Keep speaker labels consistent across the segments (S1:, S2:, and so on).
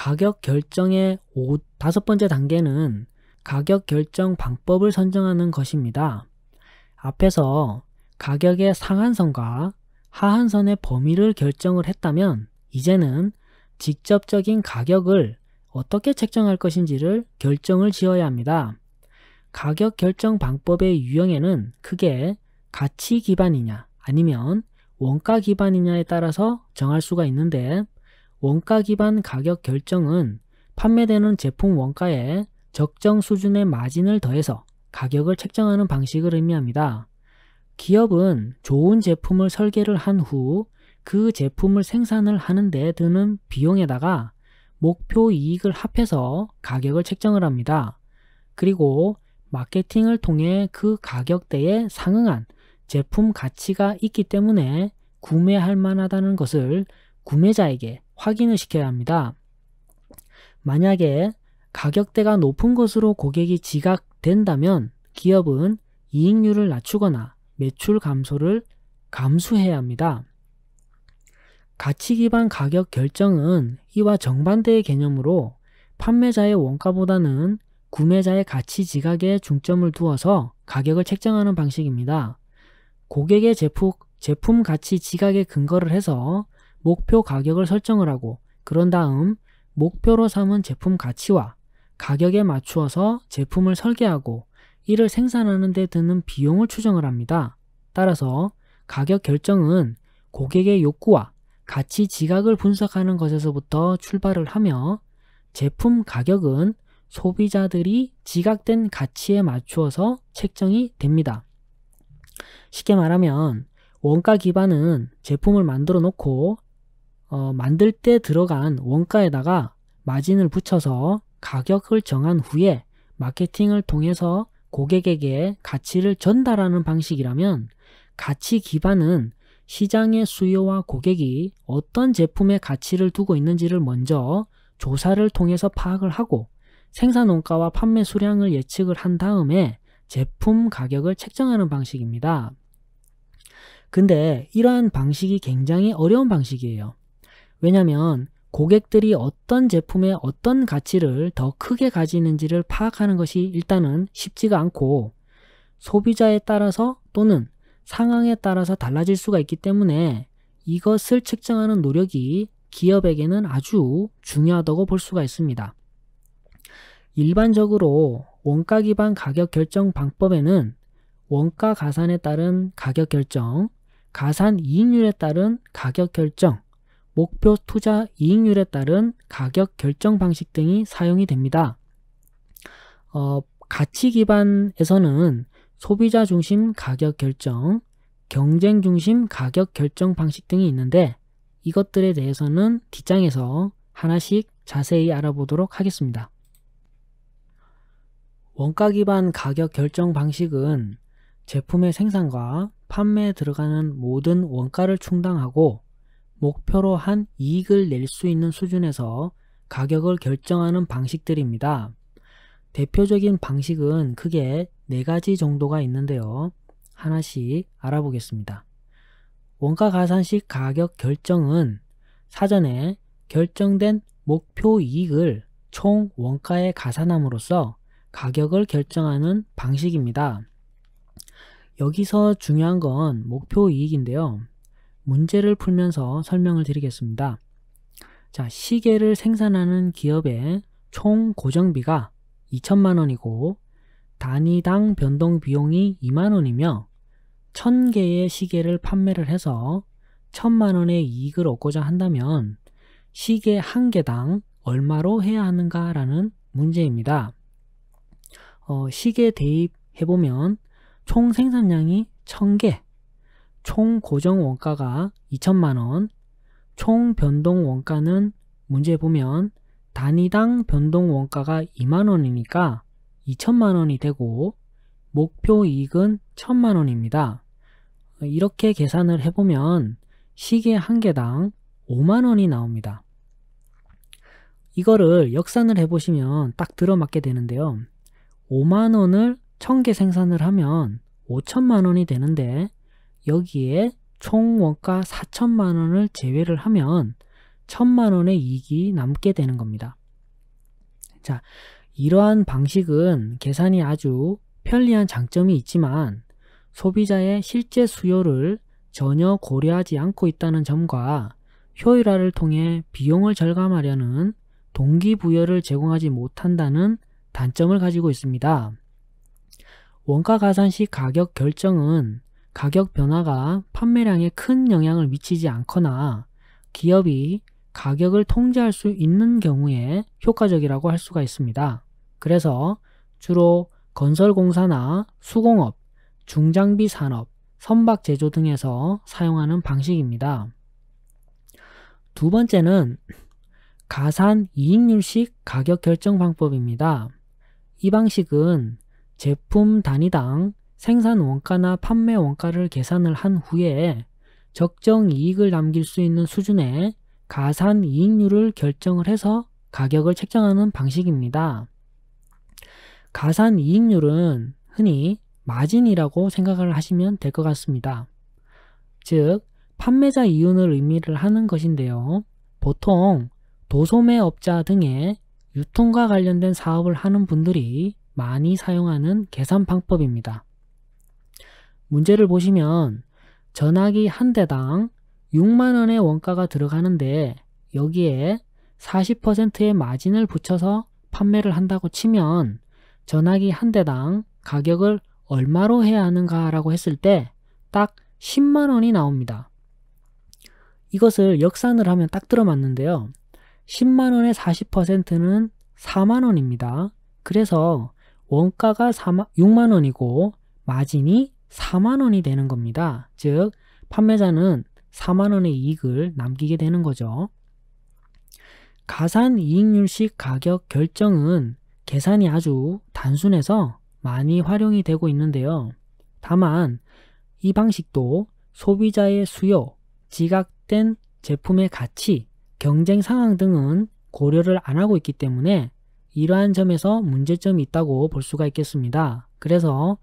S1: 가격 결정의 다섯 번째 단계는 가격 결정 방법을 선정하는 것입니다. 앞에서 가격의 상한선과 하한선의 범위를 결정을 했다면 이제는 직접적인 가격을 어떻게 책정할 것인지를 결정을 지어야 합니다. 가격 결정 방법의 유형에는 크게 가치 기반이냐 아니면 원가 기반이냐에 따라서 정할 수가 있는데, 원가 기반 가격 결정은 판매되는 제품 원가에 적정 수준의 마진을 더해서 가격을 책정하는 방식을 의미합니다. 기업은 좋은 제품을 설계를 한 후 그 제품을 생산을 하는 데 드는 비용에다가 목표 이익을 합해서 가격을 책정을 합니다. 그리고 마케팅을 통해 그 가격대에 상응한 제품 가치가 있기 때문에 구매할 만하다는 것을 구매자에게 확인을 시켜야 합니다. 만약에 가격대가 높은 것으로 고객이 지각된다면 기업은 이익률을 낮추거나 매출 감소를 감수해야 합니다. 가치 기반 가격 결정은 이와 정반대의 개념으로 판매자의 원가보다는 구매자의 가치 지각에 중점을 두어서 가격을 책정하는 방식입니다. 고객의 제품 가치 지각에 근거를 해서 목표 가격을 설정을 하고, 그런 다음 목표로 삼은 제품 가치와 가격에 맞추어서 제품을 설계하고 이를 생산하는 데 드는 비용을 추정을 합니다. 따라서 가격 결정은 고객의 욕구와 가치 지각을 분석하는 것에서부터 출발을 하며, 제품 가격은 소비자들이 지각된 가치에 맞추어서 책정이 됩니다. 쉽게 말하면 원가 기반은 제품을 만들어 놓고 만들 때 들어간 원가에다가 마진을 붙여서 가격을 정한 후에 마케팅을 통해서 고객에게 가치를 전달하는 방식이라면, 가치 기반은 시장의 수요와 고객이 어떤 제품에 가치를 두고 있는지를 먼저 조사를 통해서 파악을 하고 생산 원가와 판매 수량을 예측을 한 다음에 제품 가격을 책정하는 방식입니다. 근데 이러한 방식이 굉장히 어려운 방식이에요. 왜냐하면 고객들이 어떤 제품의 어떤 가치를 더 크게 가지는지를 파악하는 것이 일단은 쉽지가 않고, 소비자에 따라서 또는 상황에 따라서 달라질 수가 있기 때문에 이것을 측정하는 노력이 기업에게는 아주 중요하다고 볼 수가 있습니다. 일반적으로 원가 기반 가격 결정 방법에는 원가 가산에 따른 가격 결정, 가산 이익률에 따른 가격 결정, 목표 투자 이익률에 따른 가격 결정 방식 등이 사용이 됩니다. 가치 기반에서는 소비자 중심 가격 결정, 경쟁 중심 가격 결정 방식 등이 있는데, 이것들에 대해서는 뒷장에서 하나씩 자세히 알아보도록 하겠습니다. 원가 기반 가격 결정 방식은 제품의 생산과 판매에 들어가는 모든 원가를 충당하고 목표로 한 이익을 낼 수 있는 수준에서 가격을 결정하는 방식들입니다. 대표적인 방식은 크게 4가지 정도가 있는데요. 하나씩 알아보겠습니다. 원가 가산식 가격 결정은 사전에 결정된 목표 이익을 총 원가에 가산함으로써 가격을 결정하는 방식입니다. 여기서 중요한 건 목표 이익인데요. 문제를 풀면서 설명을 드리겠습니다. 자, 시계를 생산하는 기업의 총 고정비가 2천만 원이고 단위당 변동 비용이 2만 원이며 1000개의 시계를 판매를 해서 1000만 원의 이익을 얻고자 한다면 시계 한 개당 얼마로 해야 하는가라는 문제입니다. 시계 대입해보면 총 생산량이 1000개, 총 고정 원가가 2천만 원, 총 변동 원가는 문제 보면 단위당 변동 원가가 2만 원이니까 2천만 원이 되고 목표 이익은 1000만 원입니다. 이렇게 계산을 해보면 시계 한 개당 5만 원이 나옵니다. 이거를 역산을 해보시면 딱 들어맞게 되는데요. 5만 원을 1000개 생산을 하면 5천만 원이 되는데, 여기에 총 원가 4천만 원을 제외를 하면 1,000만 원의 이익이 남게 되는 겁니다. 자, 이러한 방식은 계산이 아주 편리한 장점이 있지만 소비자의 실제 수요를 전혀 고려하지 않고 있다는 점과 효율화를 통해 비용을 절감하려는 동기부여를 제공하지 못한다는 단점을 가지고 있습니다. 원가 가산 시 가격 결정은 가격 변화가 판매량에 큰 영향을 미치지 않거나 기업이 가격을 통제할 수 있는 경우에 효과적이라고 할 수가 있습니다. 그래서 주로 건설공사나 수공업, 중장비 산업, 선박 제조 등에서 사용하는 방식입니다. 두 번째는 가산 이익률식 가격 결정 방법입니다. 이 방식은 제품 단위당 생산 원가나 판매 원가를 계산을 한 후에 적정 이익을 남길 수 있는 수준의 가산 이익률을 결정을 해서 가격을 책정하는 방식입니다. 가산 이익률은 흔히 마진이라고 생각을 하시면 될 것 같습니다. 즉, 판매자 이윤을 의미를 하는 것인데요. 보통 도소매업자 등의 유통과 관련된 사업을 하는 분들이 많이 사용하는 계산 방법입니다. 문제를 보시면 전화기 한 대당 6만 원의 원가가 들어가는데 여기에 40%의 마진을 붙여서 판매를 한다고 치면 전화기 한 대당 가격을 얼마로 해야 하는가 라고 했을 때 딱 10만 원이 나옵니다. 이것을 역산을 하면 딱 들어맞는데요. 10만 원의 40%는 4만 원입니다. 그래서 원가가 6만 원이고 마진이 4만 원이 되는 겁니다. 즉 판매자는 4만 원의 이익을 남기게 되는 거죠. 가산 이익률식 가격 결정은 계산이 아주 단순해서 많이 활용이 되고 있는데요. 다만 이 방식도 소비자의 수요, 지각된 제품의 가치, 경쟁 상황 등은 고려를 안 하고 있기 때문에 이러한 점에서 문제점이 있다고 볼 수가 있겠습니다. 그래서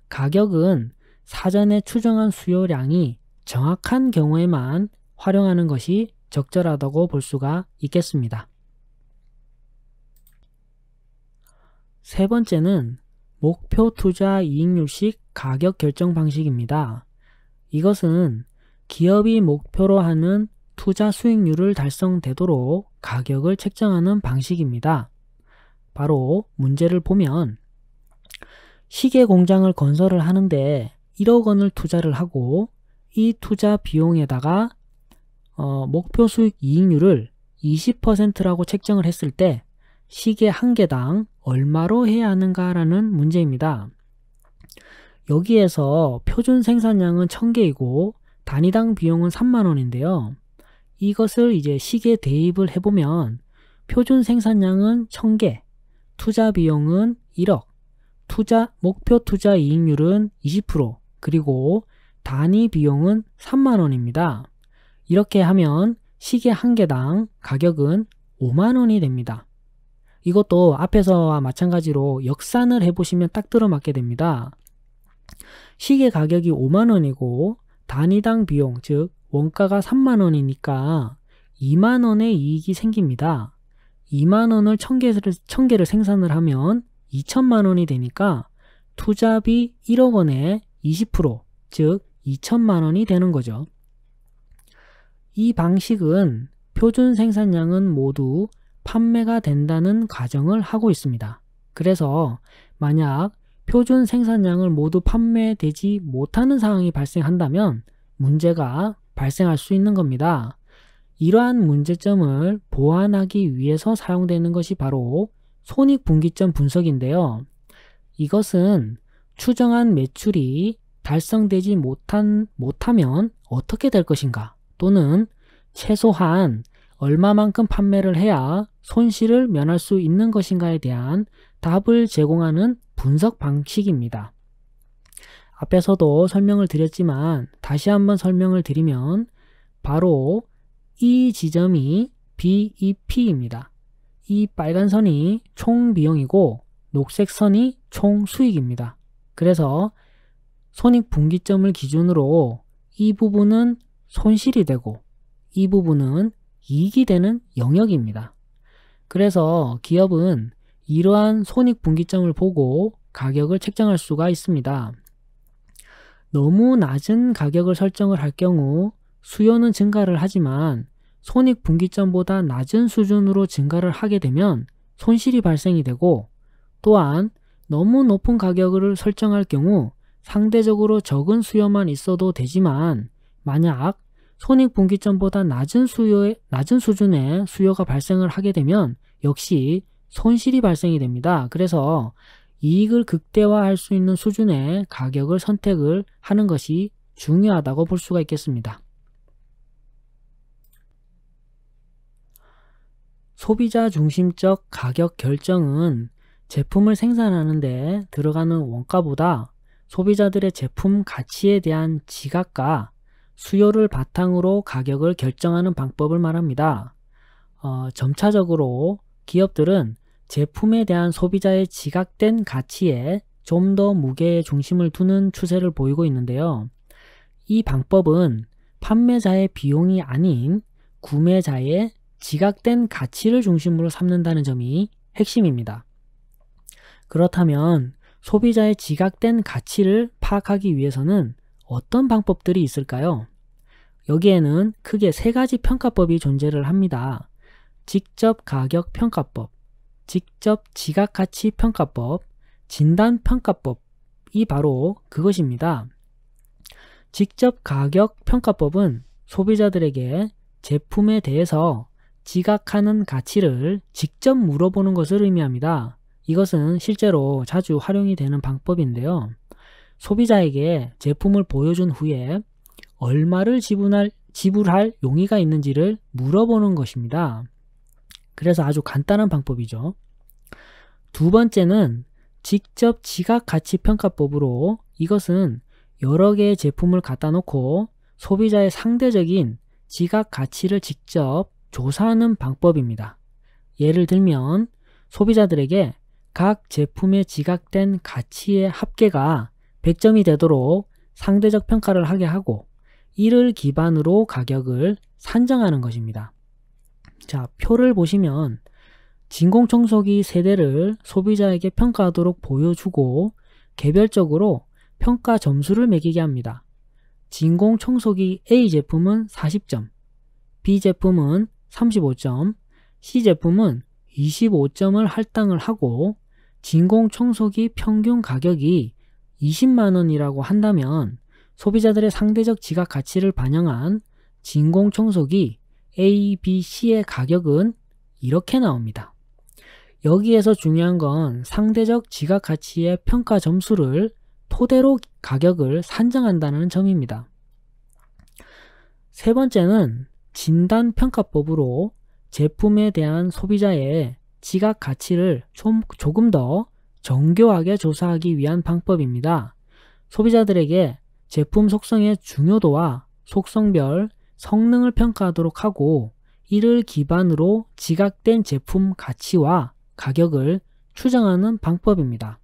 S1: 가격은 사전에 추정한 수요량이 정확한 경우에만 활용하는 것이 적절하다고 볼 수가 있겠습니다. 세 번째는 목표 투자 이익률식 가격 결정 방식입니다. 이것은 기업이 목표로 하는 투자 수익률을 달성되도록 가격을 책정하는 방식입니다. 바로 문제를 보면 시계 공장을 건설을 하는데 1억 원을 투자를 하고 이 투자 비용에다가 목표 수익 이익률을 20%라고 책정을 했을 때 시계 한 개당 얼마로 해야 하는가라는 문제입니다. 여기에서 표준 생산량은 1000개이고 단위당 비용은 3만 원인데요. 이것을 이제 시계 대입을 해보면 표준 생산량은 1000개, 투자 비용은 1억, 목표 투자 이익률은 20%, 그리고 단위 비용은 3만 원입니다. 이렇게 하면 시계 한 개당 가격은 5만 원이 됩니다. 이것도 앞에서와 마찬가지로 역산을 해보시면 딱 들어맞게 됩니다. 시계 가격이 5만 원이고 단위당 비용, 즉 원가가 3만 원이니까 2만 원의 이익이 생깁니다. 2만 원을 1000개를 생산을 하면 2천만 원이 되니까 투자비 1억 원에 20%, 즉 2천만 원이 되는 거죠. 이 방식은 표준 생산량은 모두 판매가 된다는 가정을 하고 있습니다. 그래서 만약 표준 생산량을 모두 판매되지 못하는 상황이 발생한다면 문제가 발생할 수 있는 겁니다. 이러한 문제점을 보완하기 위해서 사용되는 것이 바로 손익분기점 분석인데요. 이것은 추정한 매출이 달성되지 못하면 어떻게 될 것인가, 또는 최소한 얼마만큼 판매를 해야 손실을 면할 수 있는 것인가에 대한 답을 제공하는 분석 방식입니다. 앞에서도 설명을 드렸지만 다시 한번 설명을 드리면 바로 이 지점이 BEP입니다. 이 빨간 선이 총 비용이고 녹색 선이 총 수익입니다. 그래서 손익분기점을 기준으로 이 부분은 손실이 되고 이 부분은 이익이 되는 영역입니다. 그래서 기업은 이러한 손익분기점을 보고 가격을 책정할 수가 있습니다. 너무 낮은 가격을 설정을 할 경우 수요는 증가를 하지만 손익분기점보다 낮은 수준으로 증가를 하게 되면 손실이 발생이 되고, 또한 너무 높은 가격을 설정할 경우 상대적으로 적은 수요만 있어도 되지만 만약 손익분기점보다 낮은 수준의 수요가 발생을 하게 되면 역시 손실이 발생이 됩니다. 그래서 이익을 극대화할 수 있는 수준의 가격을 선택을 하는 것이 중요하다고 볼 수가 있겠습니다. 소비자 중심적 가격 결정은 제품을 생산하는 데 들어가는 원가보다 소비자들의 제품 가치에 대한 지각과 수요를 바탕으로 가격을 결정하는 방법을 말합니다. 점차적으로 기업들은 제품에 대한 소비자의 지각된 가치에 좀 더 무게의 중심을 두는 추세를 보이고 있는데요. 이 방법은 판매자의 비용이 아닌 구매자의 지각된 가치를 중심으로 삼는다는 점이 핵심입니다. 그렇다면 소비자의 지각된 가치를 파악하기 위해서는 어떤 방법들이 있을까요? 여기에는 크게 세 가지 평가법이 존재를 합니다. 직접 가격 평가법, 직접 지각가치 평가법, 진단평가법이 바로 그것입니다. 직접 가격 평가법은 소비자들에게 제품에 대해서 지각하는 가치를 직접 물어보는 것을 의미합니다. 이것은 실제로 자주 활용이 되는 방법인데요. 소비자에게 제품을 보여준 후에 얼마를 지불할 용의가 있는지를 물어보는 것입니다. 그래서 아주 간단한 방법이죠. 두 번째는 직접 지각가치 평가법으로, 이것은 여러 개의 제품을 갖다 놓고 소비자의 상대적인 지각가치를 직접 조사하는 방법입니다. 예를 들면 소비자들에게 각 제품의 지각된 가치의 합계가 100점이 되도록 상대적 평가를 하게 하고 이를 기반으로 가격을 산정하는 것입니다. 자, 표를 보시면 진공청소기 세대를 소비자에게 평가하도록 보여주고 개별적으로 평가 점수를 매기게 합니다. 진공청소기 A 제품은 40점, B 제품은 35점, C 제품은 25점을 할당을 하고 진공청소기 평균 가격이 20만원이라고 한다면 소비자들의 상대적 지각 가치를 반영한 진공청소기 A, B, C의 가격은 이렇게 나옵니다. 여기에서 중요한 건 상대적 지각 가치의 평가 점수를 토대로 가격을 산정한다는 점입니다. 세 번째는 진단평가법으로 제품에 대한 소비자의 지각 가치를 조금 더 정교하게 조사하기 위한 방법입니다. 소비자들에게 제품 속성의 중요도와 속성별 성능을 평가하도록 하고 이를 기반으로 지각된 제품 가치와 가격을 추정하는 방법입니다.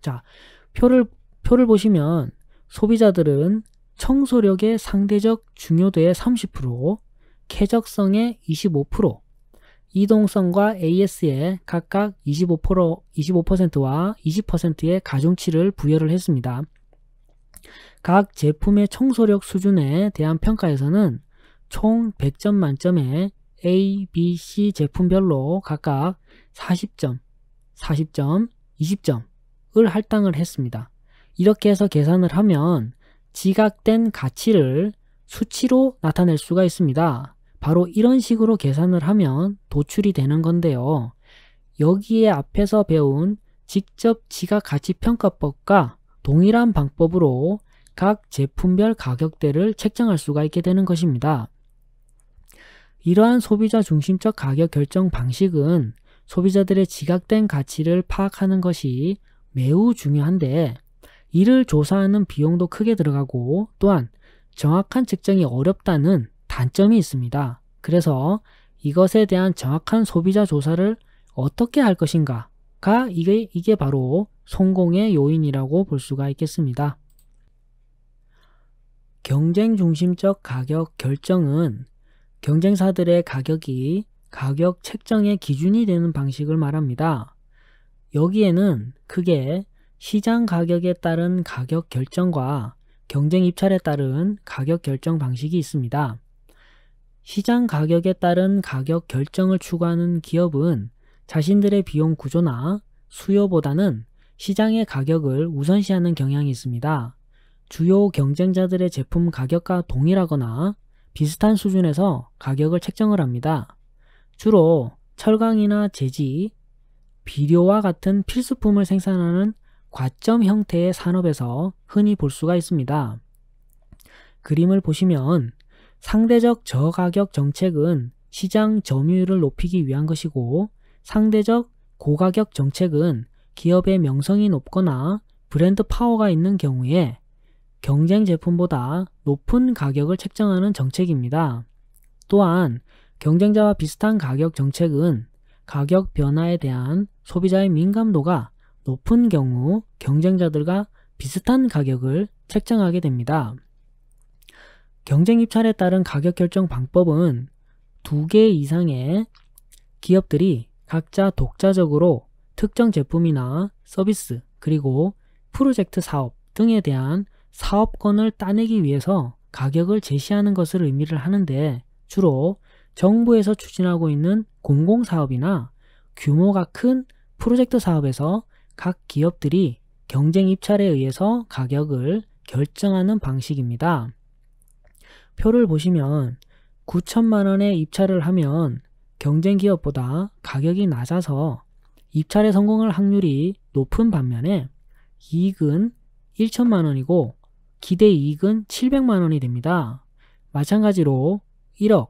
S1: 자, 표를 보시면 소비자들은 청소력의 상대적 중요도의 30%, 쾌적성의 25%, 이동성과 AS에 각각 25%와 20%의 가중치를 부여를 했습니다. 각 제품의 청소력 수준에 대한 평가에서는 총 100점 만점에 A, B, C 제품별로 각각 40점, 40점, 20점을 할당을 했습니다. 이렇게 해서 계산을 하면 지각된 가치를 수치로 나타낼 수가 있습니다. 바로 이런 식으로 계산을 하면 도출이 되는 건데요. 여기에 앞에서 배운 직접 지각 가치 평가법과 동일한 방법으로 각 제품별 가격대를 책정할 수가 있게 되는 것입니다. 이러한 소비자 중심적 가격 결정 방식은 소비자들의 지각된 가치를 파악하는 것이 매우 중요한데 이를 조사하는 비용도 크게 들어가고 또한 정확한 측정이 어렵다는 단점이 있습니다. 그래서 이것에 대한 정확한 소비자 조사를 어떻게 할 것인가가 이게 바로 성공의 요인이라고 볼 수가 있겠습니다. 경쟁 중심적 가격 결정은 경쟁사들의 가격이 가격 책정의 기준이 되는 방식을 말합니다. 여기에는 크게 시장 가격에 따른 가격 결정과 경쟁 입찰에 따른 가격 결정 방식이 있습니다. 시장 가격에 따른 가격 결정을 추구하는 기업은 자신들의 비용 구조나 수요보다는 시장의 가격을 우선시하는 경향이 있습니다. 주요 경쟁자들의 제품 가격과 동일하거나 비슷한 수준에서 가격을 책정을 합니다. 주로 철강이나 제지, 비료와 같은 필수품을 생산하는 과점 형태의 산업에서 흔히 볼 수가 있습니다. 그림을 보시면 상대적 저가격 정책은 시장 점유율을 높이기 위한 것이고, 상대적 고가격 정책은 기업의 명성이 높거나 브랜드 파워가 있는 경우에 경쟁 제품보다 높은 가격을 책정하는 정책입니다. 또한 경쟁자와 비슷한 가격 정책은 가격 변화에 대한 소비자의 민감도가 높은 경우 경쟁자들과 비슷한 가격을 책정하게 됩니다. 경쟁 입찰에 따른 가격 결정 방법은 2개 이상의 기업들이 각자 독자적으로 특정 제품이나 서비스 그리고 프로젝트 사업 등에 대한 사업권을 따내기 위해서 가격을 제시하는 것을 의미를 하는데, 주로 정부에서 추진하고 있는 공공사업이나 규모가 큰 프로젝트 사업에서 각 기업들이 경쟁 입찰에 의해서 가격을 결정하는 방식입니다. 표를 보시면 9천만 원에 입찰을 하면 경쟁 기업보다 가격이 낮아서 입찰에 성공할 확률이 높은 반면에 이익은 1천만 원이고 기대 이익은 700만 원이 됩니다. 마찬가지로 1억,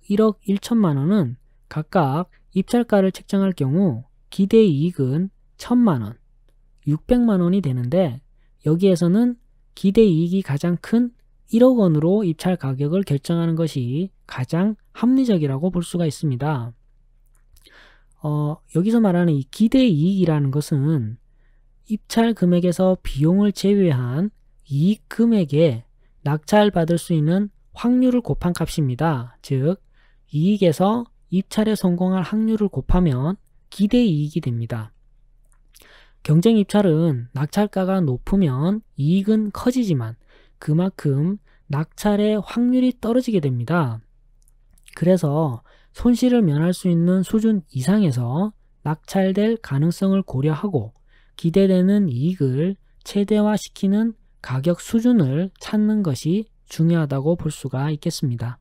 S1: 1억 1천만 원은 각각 입찰가를 책정할 경우 기대 이익은 1000만 원, 600만 원이 되는데, 여기에서는 기대 이익이 가장 큰 1억 원으로 입찰 가격을 결정하는 것이 가장 합리적이라고 볼 수가 있습니다. 여기서 말하는 이 기대 이익이라는 것은 입찰 금액에서 비용을 제외한 이익 금액에 낙찰받을 수 있는 확률을 곱한 값입니다. 즉, 이익에서 입찰에 성공할 확률을 곱하면 기대 이익이 됩니다. 경쟁 입찰은 낙찰가가 높으면 이익은 커지지만 그만큼 낙찰의 확률이 떨어지게 됩니다. 그래서 손실을 면할 수 있는 수준 이상에서 낙찰될 가능성을 고려하고 기대되는 이익을 최대화시키는 가격 수준을 찾는 것이 중요하다고 볼 수가 있겠습니다.